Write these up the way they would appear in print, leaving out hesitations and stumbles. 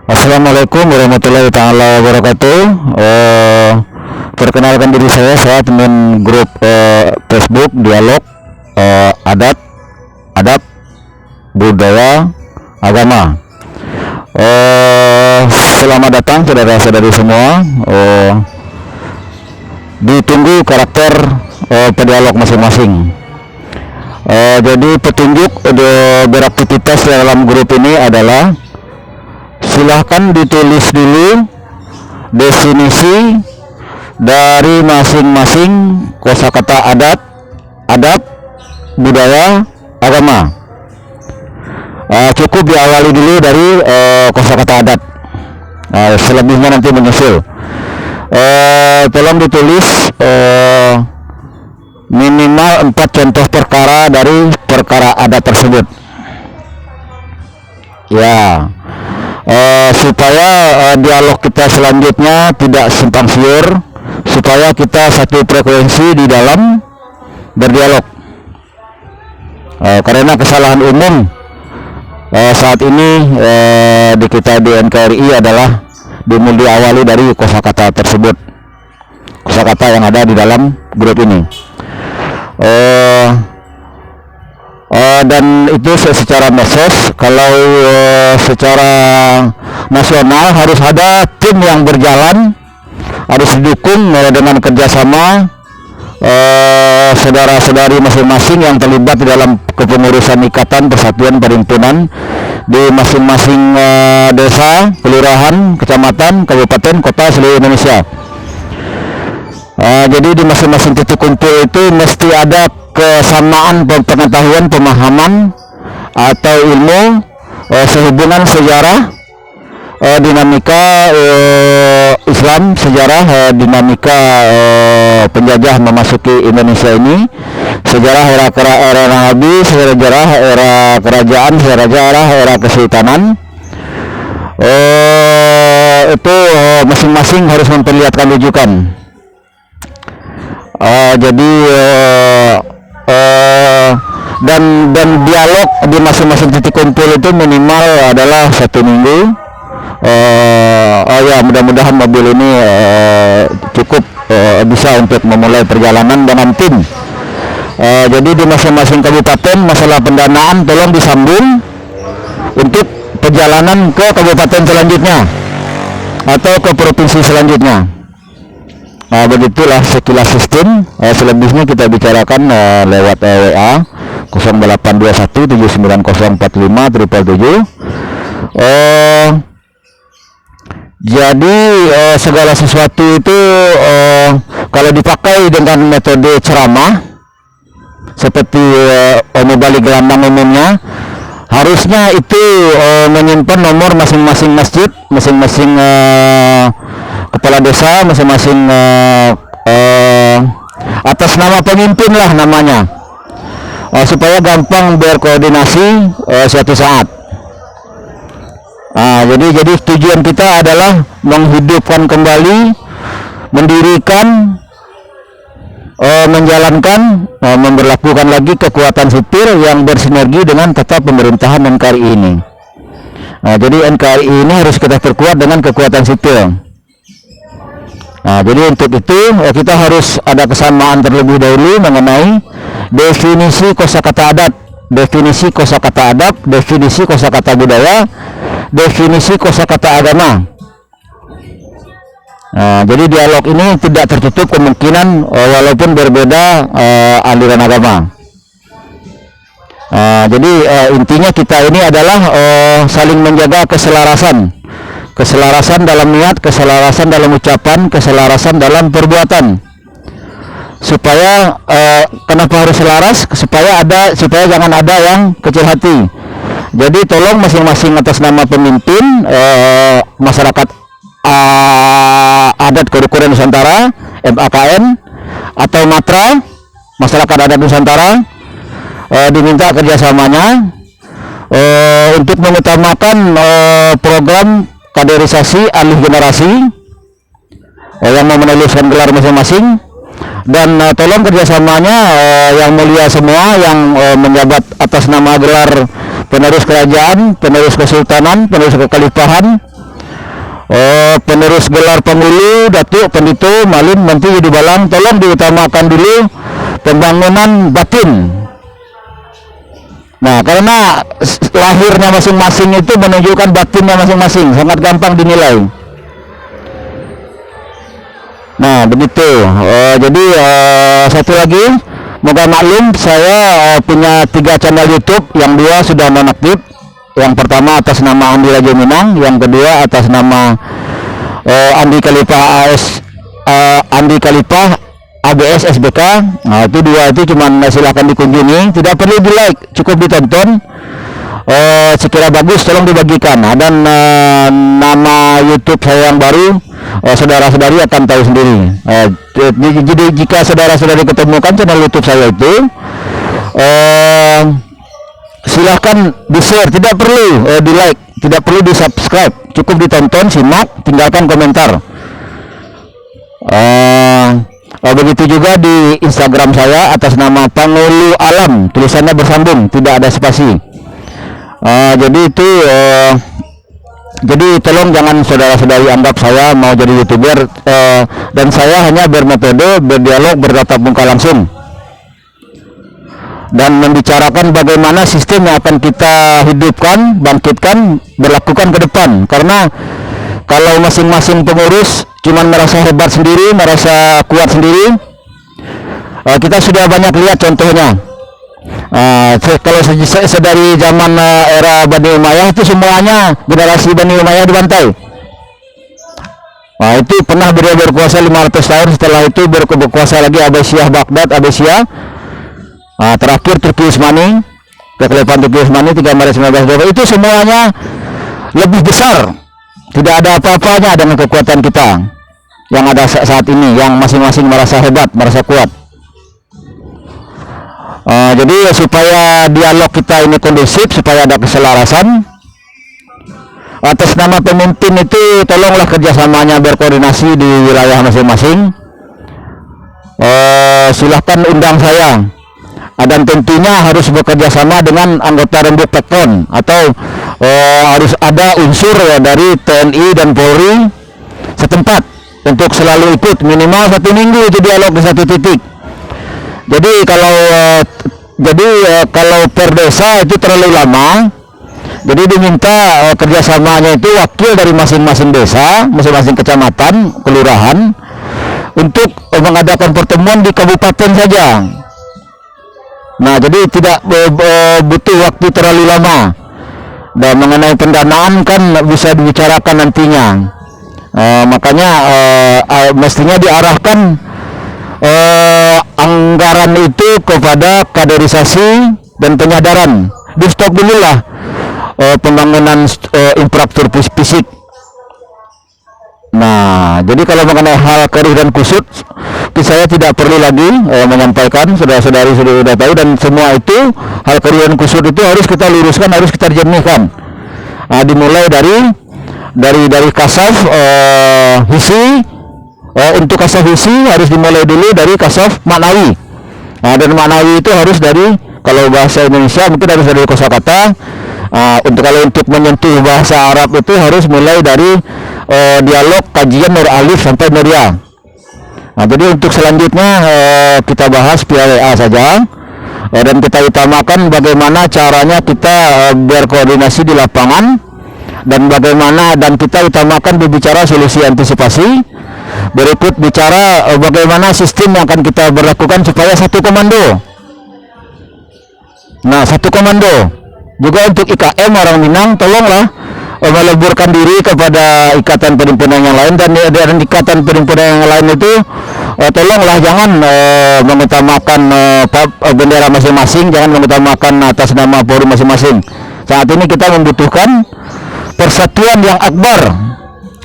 Assalamualaikum warahmatullahi taala wabarakatuh. Perkenalkan diri saya teman grup Facebook Dialog Adat, Adab, Budaya, Agama. Selamat datang saudara-saudari semua. Ditunggu karakter pedialog masing-masing. Jadi petunjuk beraktivitas dalam grup ini adalah silahkan ditulis dulu definisi dari masing-masing kosakata adat, adab, budaya, agama. Cukup diawali dulu dari kosakata adat. Selebihnya nanti menyusul. Tolong ditulis minimal 4 contoh perkara dari perkara adat tersebut. Ya. Supaya dialog kita selanjutnya tidak simpang siur, supaya kita satu frekuensi di dalam berdialog. Karena kesalahan umum saat ini di kita di NKRI adalah diawali dari kosakata tersebut, kosakata yang ada di dalam grup ini. Dan itu secara medsos. Kalau secara nasional harus ada tim yang berjalan, harus didukung dengan kerjasama saudara-saudari masing-masing yang terlibat di dalam kepengurusan ikatan persatuan perhimpunan di masing-masing desa, kelurahan, kecamatan, kabupaten, kota seluruh Indonesia. Jadi di masing-masing titik kumpul itu mesti ada kesamaan pengetahuan, pemahaman atau ilmu sehubungan sejarah, dinamika Islam, sejarah dinamika penjajah memasuki Indonesia ini, sejarah era Nabi, sejarah era kerajaan, sejarah era kesultanan. Itu masing-masing harus memperlihatkan rujukan. Jadi dan dialog di masing-masing titik kumpul itu minimal adalah 1 minggu. Mudah-mudahan mobil ini cukup bisa untuk memulai perjalanan dengan tim. Jadi di masing-masing kabupaten masalah pendanaan tolong disambung untuk perjalanan ke kabupaten selanjutnya atau ke provinsi selanjutnya. Begitulah sekilas sistem. Selebihnya kita bicarakan lewat WA 0821 79045 Jadi segala sesuatu itu kalau dipakai dengan metode ceramah seperti mubalik gelandang umumnya, harusnya itu menyimpan nomor masing-masing masjid, masing-masing kepala desa, masing-masing atas nama pemimpin lah namanya, supaya gampang berkoordinasi suatu saat. Jadi tujuan kita adalah menghidupkan kembali, mendirikan, menjalankan, memberlakukan lagi kekuatan sipil yang bersinergi dengan tata pemerintahan NKRI ini. Jadi NKRI ini harus kita perkuat dengan kekuatan sipil. Jadi untuk itu kita harus ada kesamaan terlebih dahulu mengenai definisi kosakata adat, definisi kosakata adab, definisi kosakata budaya, definisi kosakata agama. Jadi dialog ini tidak tertutup kemungkinan walaupun berbeda aliran agama. Jadi intinya kita ini adalah saling menjaga keselarasan dalam niat, keselarasan dalam ucapan, keselarasan dalam perbuatan. Supaya kenapa harus selaras? Supaya jangan ada yang kecil hati. Jadi tolong masing-masing atas nama pemimpin masyarakat adat Kurukuran Nusantara, MAKN atau Matra, masyarakat adat Nusantara, diminta kerjasamanya untuk mengutamakan program kaderisasi alih generasi yang mau menuliskan gelar masing-masing, dan tolong kerjasamanya yang mulia semua yang menjabat atas nama gelar penerus kerajaan, penerus kesultanan, penerus kekhalifahan, penerus gelar Pangulu Datuk Pendito Malin Manti Yudi Balang, tolong diutamakan dulu pembangunan batin. Nah, karena lahirnya masing-masing itu menunjukkan batinnya masing-masing, sangat gampang dinilai. Nah, begitu. Jadi satu lagi, moga maklum, saya punya 3 channel YouTube, yang 2 sudah nonaktif. Yang pertama atas nama Andi Rajo Minang, yang kedua atas nama Andi Kalipah Andi Kalipah ABS SBK. Nah, itu 2 itu cuman silahkan dikunjungi, tidak perlu di like, cukup ditonton. Sekira bagus tolong dibagikan. Dan nama YouTube saya yang baru, saudara-saudari akan tahu sendiri. Jadi jika saudara-saudari ketemukan channel YouTube saya itu, silahkan di-share, tidak perlu di-like, tidak perlu di-subscribe, cukup ditonton, simak, tinggalkan komentar. Begitu juga di Instagram saya atas nama Pangulu Alam, tulisannya bersambung, tidak ada spasi. Jadi itu jadi tolong jangan saudara-saudari anggap saya mau jadi YouTuber, dan saya hanya bermetode berdialog bertatap muka langsung dan membicarakan bagaimana sistem yang akan kita hidupkan, bangkitkan, berlakukan ke depan. Karena kalau masing-masing pengurus cuman merasa hebat sendiri, merasa kuat sendiri, kita sudah banyak lihat contohnya. Kalau dari zaman era Bani Umayyah itu semuanya generasi Bani Umayyah dibantai. Nah, itu pernah beliau berkuasa 500 tahun, setelah itu berkuasa lagi Abbasiyah Baghdad, Abbasiyah. Terakhir Turki Utsmani, kekhilafan Turki Utsmani 3 Maret 1920. Itu semuanya lebih besar, tidak ada apa-apanya dengan kekuatan kita yang ada saat ini, yang masing-masing merasa hebat, merasa kuat. Jadi supaya dialog kita ini kondusif, supaya ada keselarasan, atas nama pemimpin itu tolonglah kerjasamanya berkoordinasi di wilayah masing-masing. Silahkan undang saya. Dan tentunya harus bekerja sama dengan anggota rembuk Pekon, atau harus ada unsur dari TNI dan Polri setempat untuk selalu ikut minimal 1 minggu itu dialog di satu titik. Jadi kalau per desa itu terlalu lama, jadi diminta kerjasamanya itu wakil dari masing-masing desa, masing-masing kecamatan, kelurahan, untuk mengadakan pertemuan di kabupaten saja. Nah, jadi tidak butuh waktu terlalu lama. Dan mengenai pendanaan kan bisa dibicarakan nantinya. Makanya mestinya diarahkan anggaran itu kepada kaderisasi dan penyadaran. Di stop dulu lah pembangunan infrastruktur fisik. Nah, jadi kalau mengenai hal keruh dan kusut, saya tidak perlu lagi menyampaikan, saudara-saudari sudah tahu, dan semua itu hal keruh dan kusut itu harus kita luruskan, harus kita jernihkan. Dimulai dari kasaf hisi. Untuk kasaf hisi harus dimulai dulu dari kasaf maknawi. Dan maknawi itu harus dari, kalau bahasa Indonesia mungkin harus dari kosakata. Untuk menyentuh bahasa Arab itu harus mulai dari dialog kajian Nur Alif sampai Nur Ya. Nah, jadi untuk selanjutnya kita bahas via WA saja, dan kita utamakan bagaimana caranya kita berkoordinasi di lapangan, dan kita utamakan berbicara solusi antisipasi. Berikut bicara bagaimana sistem yang akan kita berlakukan supaya satu komando. Nah, satu komando. Juga untuk IKM orang Minang, tolonglah meleburkan diri kepada ikatan perhimpunan yang lain, dan ikatan perhimpunan yang lain itu tolonglah jangan mengutamakan bendera masing-masing, jangan mengutamakan atas nama forum masing-masing. Saat ini kita membutuhkan persatuan yang akbar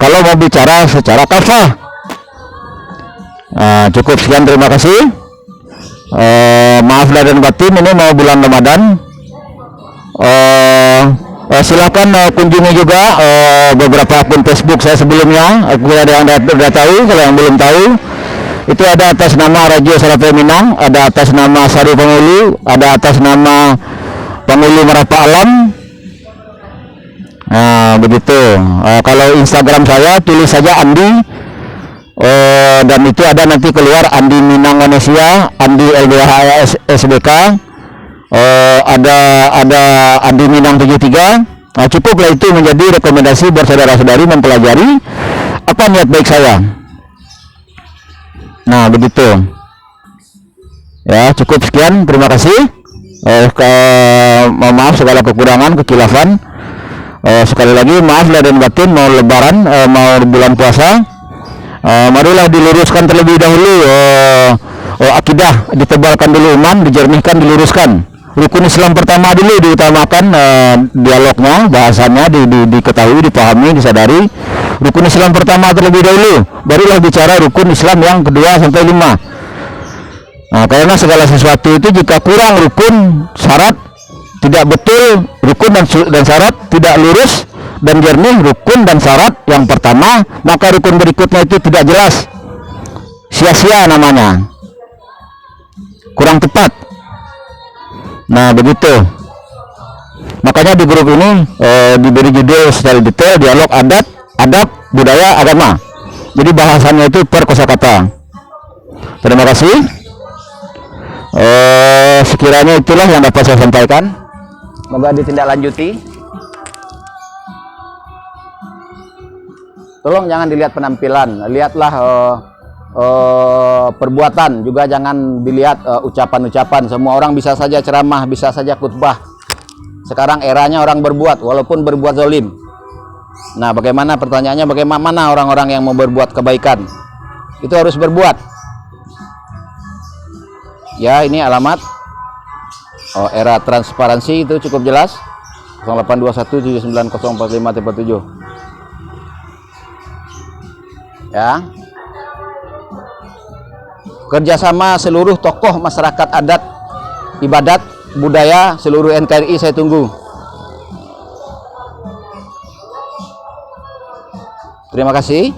kalau mau bicara secara kafah. Cukup sekian, terima kasih. Maaf lahir dan batin, ini mau bulan Ramadan. Silakan kunjungi juga beberapa akun Facebook saya sebelumnya. Aku ada yang sudah tahu, kalau yang belum tahu itu ada atas nama Radio Sarapai Minang, ada atas nama Sari Pangulu, ada atas nama Pangulu Merapa Alam. Nah, begitu. Kalau Instagram saya tulis saja Andi, dan itu ada nanti keluar Andi Minang Indonesia, Andi LBH SBK, ada Andi Minang 73. Nah, cukuplah itu menjadi rekomendasi buat saudara-saudari mempelajari apa niat baik saya. Nah, begitu. Ya, cukup sekian. Terima kasih. Mohon maaf segala kekurangan, kekilafan. Sekali lagi maaf lahir dan batin, mau lebaran, mau bulan puasa, marilah diluruskan terlebih dahulu akidah, ditebalkan dulu iman, dijernihkan, diluruskan. Rukun Islam pertama dulu diutamakan, dialognya, bahasanya diketahui, dipahami, disadari. Rukun Islam pertama terlebih dahulu, barulah bicara rukun Islam yang kedua sampai 5. Nah, karena segala sesuatu itu jika kurang rukun, syarat tidak betul, rukun dan syarat tidak lurus dan jernih, rukun dan syarat yang pertama, maka rukun berikutnya itu tidak jelas, sia-sia namanya, kurang tepat. Nah, begitu. Makanya di grup ini diberi judul secara detail, dialog adab budaya agama. Jadi bahasannya itu per kosakata. Terima kasih. Sekiranya itulah yang dapat saya sampaikan. Semoga ditindaklanjuti. Tolong jangan dilihat penampilan, lihatlah perbuatan, juga jangan dilihat ucapan-ucapan. Semua orang bisa saja ceramah, bisa saja khutbah. Sekarang eranya orang berbuat, walaupun berbuat zalim. Nah, bagaimana pertanyaannya, bagaimana orang-orang yang mau berbuat kebaikan? Itu harus berbuat. Ya, ini alamat era transparansi, itu cukup jelas. 082179045337. Ya, kerjasama seluruh tokoh masyarakat adat, ibadat, budaya seluruh NKRI saya tunggu. Terima kasih.